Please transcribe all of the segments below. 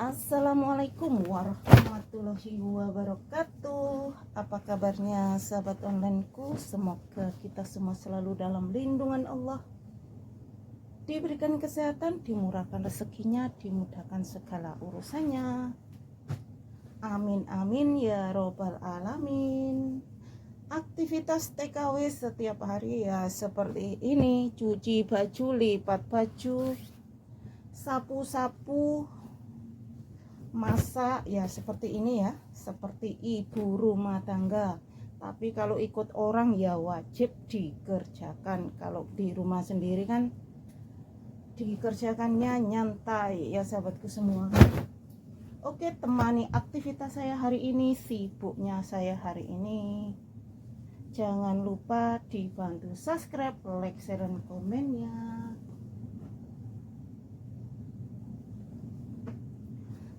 Assalamualaikum warahmatullahi wabarakatuh. Apa kabarnya sahabat onlineku? Semoga kita semua selalu dalam lindungan Allah, diberikan kesehatan, dimurahkan rezekinya, dimudahkan segala urusannya. Amin amin ya robbal alamin. Aktivitas TKW setiap hari ya seperti ini: cuci baju, lipat baju, sapu-sapu, masak ya seperti ini ya, seperti ibu rumah tangga. Tapi kalau ikut orang ya wajib dikerjakan. Kalau di rumah sendiri kan dikerjakannya nyantai ya sahabatku semua. Oke, temani aktivitas saya hari ini, sibuknya saya hari ini. Jangan lupa dibantu subscribe, like, share, dan komennya.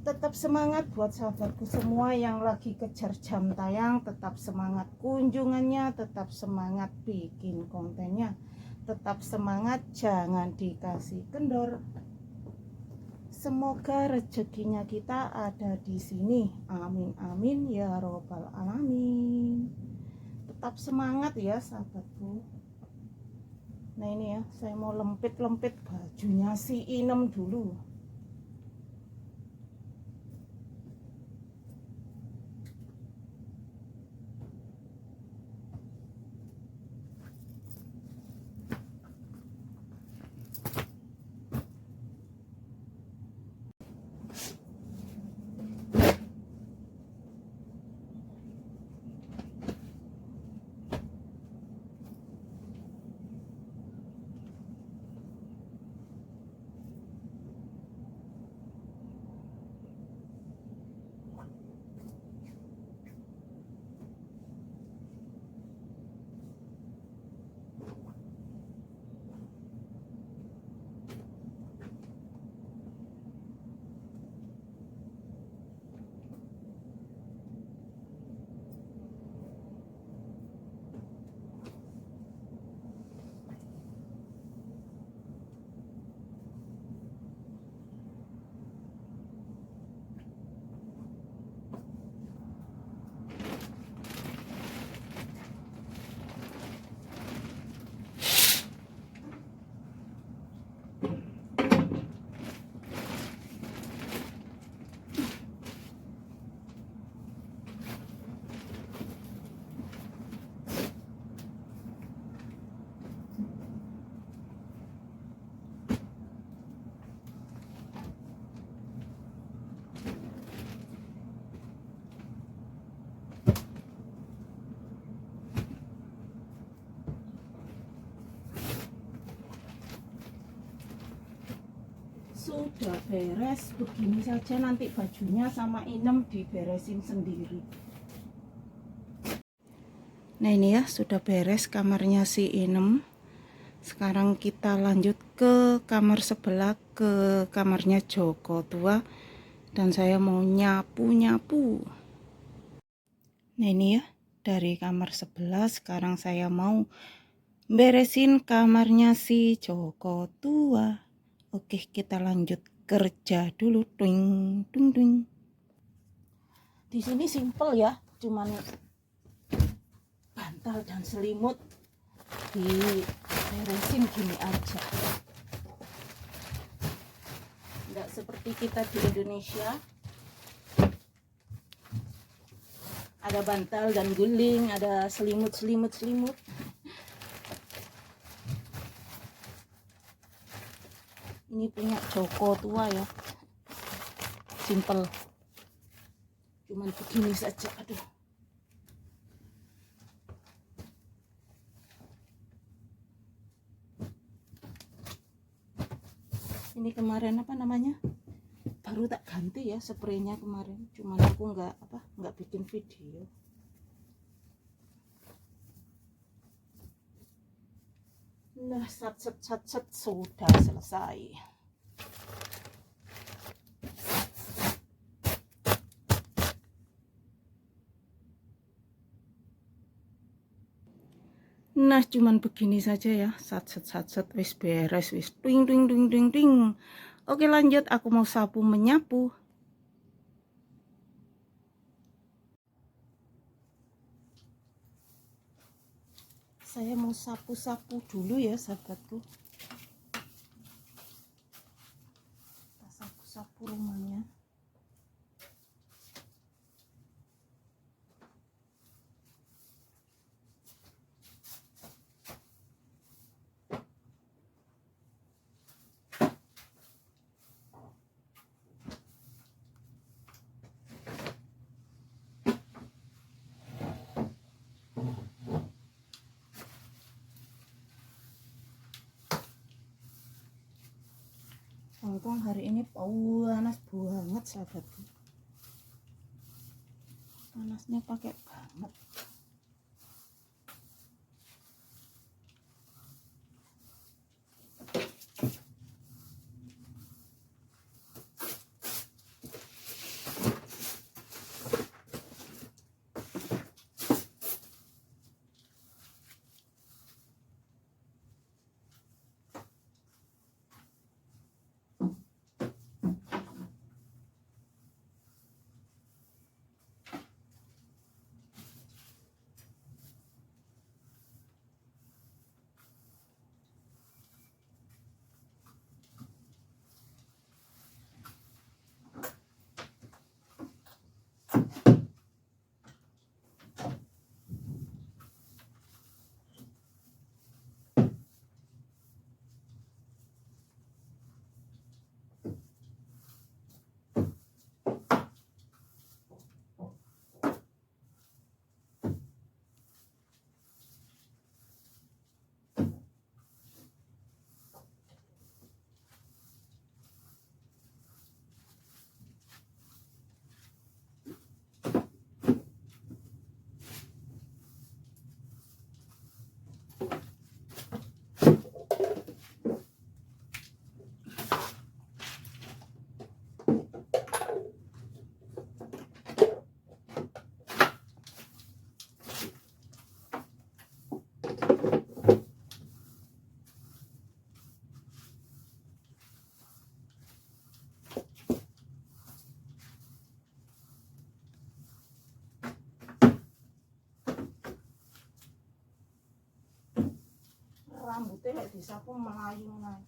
Tetap semangat buat sahabatku semua yang lagi kejar jam tayang. Tetap semangat kunjungannya, tetap semangat bikin kontennya, tetap semangat, jangan dikasih kendor. Semoga rezekinya kita ada di sini. Amin amin ya robbal alamin. Tetap semangat ya sahabatku. Nah ini ya, saya mau lempit-lempit bajunya si Inem dulu. Sudah beres, begini saja nanti bajunya sama Inem diberesin sendiri. Nah ini ya, sudah beres kamarnya si Inem. Sekarang kita lanjut ke kamar sebelah, ke kamarnya Joko Tua. Dan saya mau nyapu-nyapu. Nah ini ya, dari kamar sebelah sekarang saya mau beresin kamarnya si Joko Tua. Oke, kita lanjut kerja dulu. Dung, dung, dung. Di sini simple ya, cuman bantal dan selimut diberesin gini aja. Nggak seperti kita di Indonesia, ada bantal dan guling, ada selimut. Ini punya Joko Tua ya, simple, cuman begini saja. Aduh, ini kemarin apa namanya, baru baru tak ganti ya spraynya kemarin, cuman aku nggak bikin video. Nah, sat sudah selesai. Nah, cuman begini saja ya. Sat wis beres, wis ting ting ting ting ting. Oke, lanjut, aku mau sapu menyapu. Saya mau sapu-sapu dulu ya, sahabatku. Kita sapu-sapu rumahnya. Untung hari ini panas banget, sahabatku. Panasnya pakai banget. Rambutnya lek disapu melayu naik.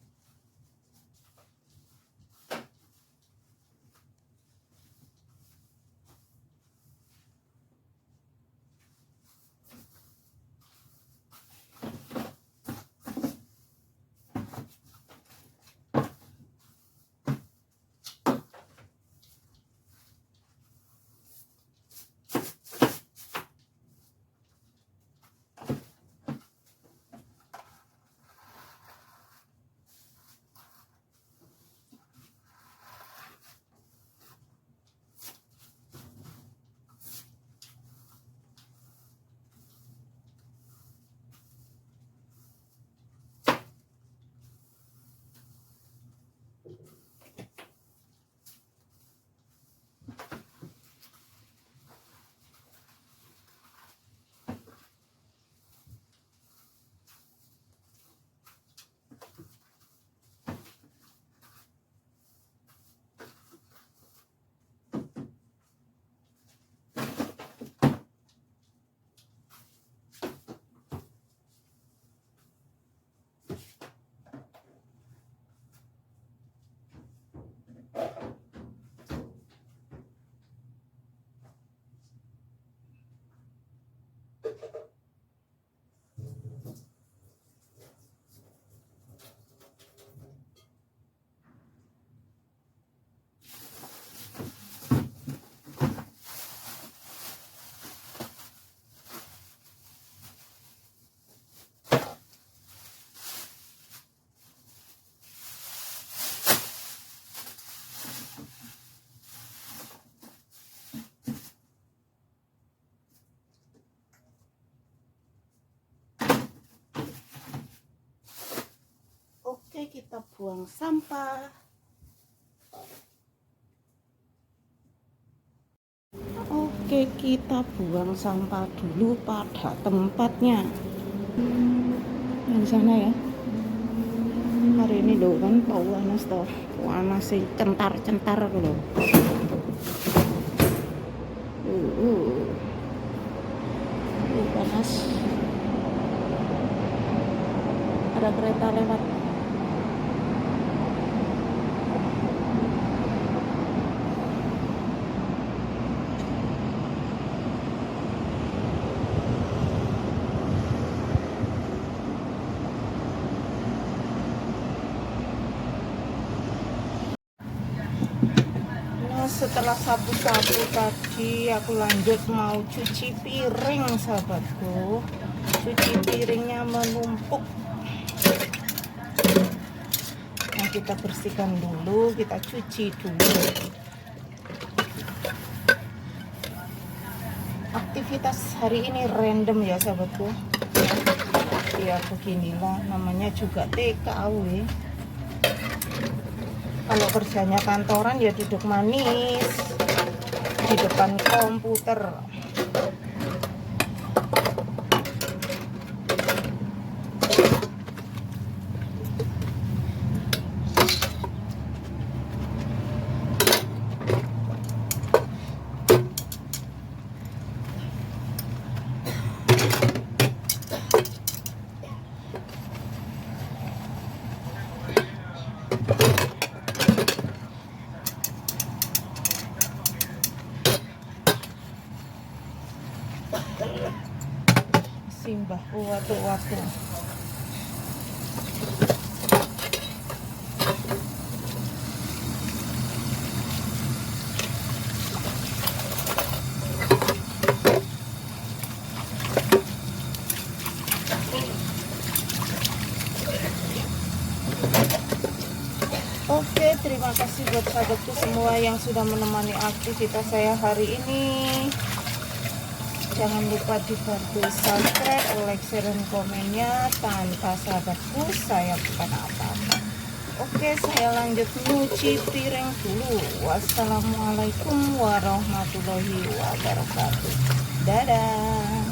buang sampah. Oke, kita buang sampah dulu pada tempatnya. Di sana ya. Hari ini loh kan panas toh. Panas sih centar-centar loh. Panas. Ada kereta lewat. Setelah sapu-sapu tadi aku lanjut mau cuci piring sahabatku. Cuci piringnya menumpuk. Nah, kita bersihkan dulu, kita cuci dulu. Aktivitas hari ini random ya sahabatku. Ya beginilah namanya juga TKW. Kalau kerjanya kantoran ya duduk manis di depan komputer. Simbah waktu-waktu. Oke, terima kasih buat sahabatku semua yang sudah menemani aktivitas saya hari ini. Jangan lupa dibantu subscribe, like, share, dan komennya. Tanpa sahabatku saya bukan apa-apa. Oke, saya lanjut nyuci piring dulu. Wassalamualaikum warahmatullahi wabarakatuh. Dadah.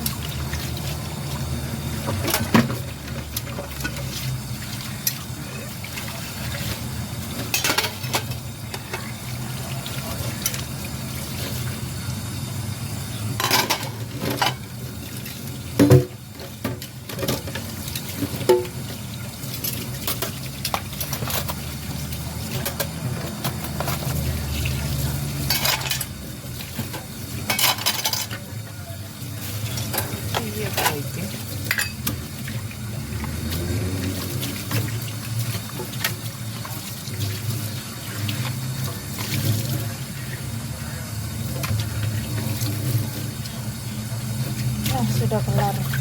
Sudah kelar.